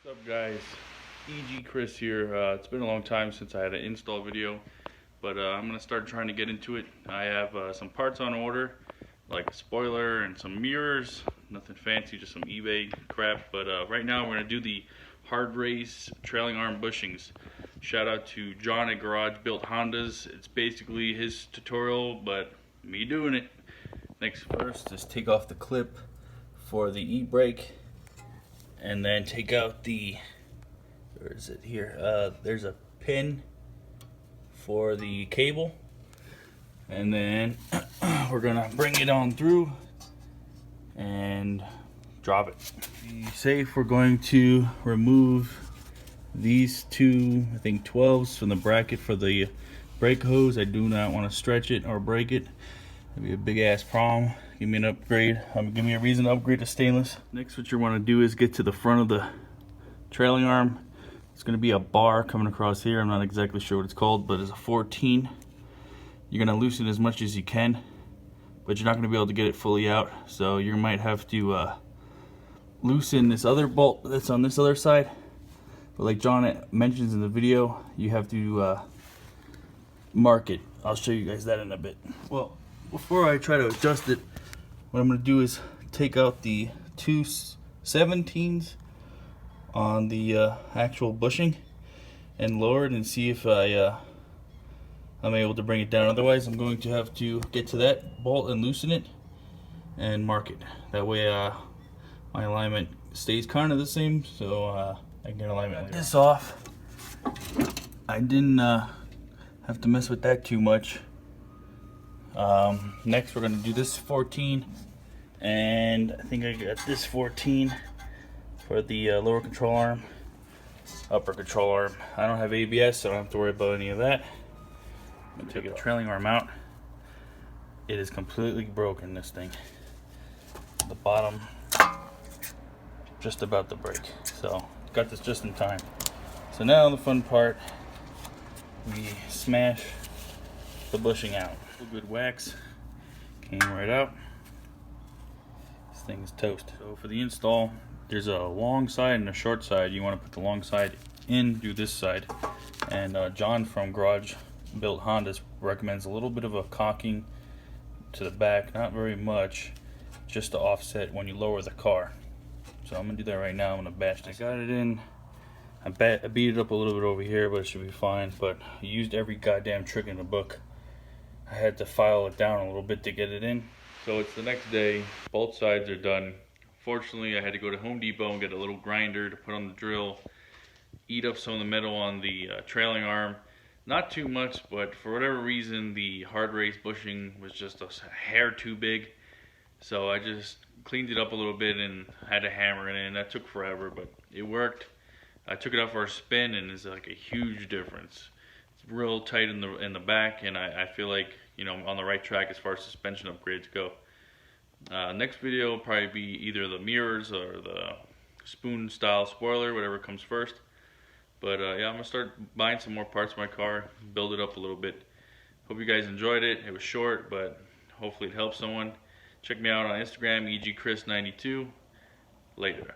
What's up guys, EG Chris here. It's been a long time since I had an install video, but I'm gonna start trying to get into it. I have some parts on order, like a spoiler and some mirrors. Nothing fancy, just some eBay crap. But right now we're gonna do the hardrace trailing arm bushings. Shout out to John at Garage Built Hondas. It's basically his tutorial, but me doing it. Next, first, just take off the clip for the e-brake. And then take out the, where is it here? There's a pin for the cable. And then we're gonna bring it on through and drop it. To be safe, we're going to remove these two, I think 12s from the bracket for the brake hose. I do not want to stretch it or break it. That'd be a big ass problem. Give me an upgrade. Give me a reason to upgrade to stainless. Next, what you want to do is get to the front of the trailing arm. It's going to be a bar coming across here. I'm not exactly sure what it's called, but it's a 14. You're going to loosen as much as you can, but you're not going to be able to get it fully out. So you might have to loosen this other bolt that's on this other side. But like John mentions in the video, you have to mark it. I'll show you guys that in a bit. Well, before I try to adjust it, what I'm going to do is take out the two 17s on the actual bushing and lower it and see if I'm able to bring it down. Otherwise, I'm going to have to get to that bolt and loosen it and mark it. That way my alignment stays kind of the same, so I can get alignment. This off. I didn't have to mess with that too much. Next, we're going to do this 14, and I think I got this 14 for the lower control arm, upper control arm. I don't have ABS, so I don't have to worry about any of that. I'm going to take a trailing arm out. It is completely broken, this thing. The bottom, just about to break. So, got this just in time. So now the fun part, we smash the bushing out. A good wax, came right out. This thing is toast. So for the install, there's a long side and a short side. You want to put the long side in, do this side. And John from Garage Built Hondas recommends a little bit of a cocking to the back, not very much, just to offset when you lower the car. So I'm gonna do that right now. I'm gonna bash this. I got it in. I beat it up a little bit over here, but it should be fine. But I used every goddamn trick in the book. I had to file it down a little bit to get it in. So it's the next day, both sides are done. Fortunately, I had to go to Home Depot and get a little grinder to put on the drill, eat up some of the metal on the trailing arm. Not too much, but for whatever reason, the hardrace bushing was just a hair too big. So I just cleaned it up a little bit and had to hammer it in. That took forever, but it worked. I took it out for a spin, and it's like a huge difference. Real tight in the back, and I feel like, you know, I'm on the right track as far as suspension upgrades go. Next video will probably be either the mirrors or the spoon style spoiler, whatever comes first. But yeah, I'm gonna start buying some more parts for my car, build it up a little bit. Hope you guys enjoyed it. It was short, but hopefully it helps someone. Check me out on Instagram, EGChris92. Later.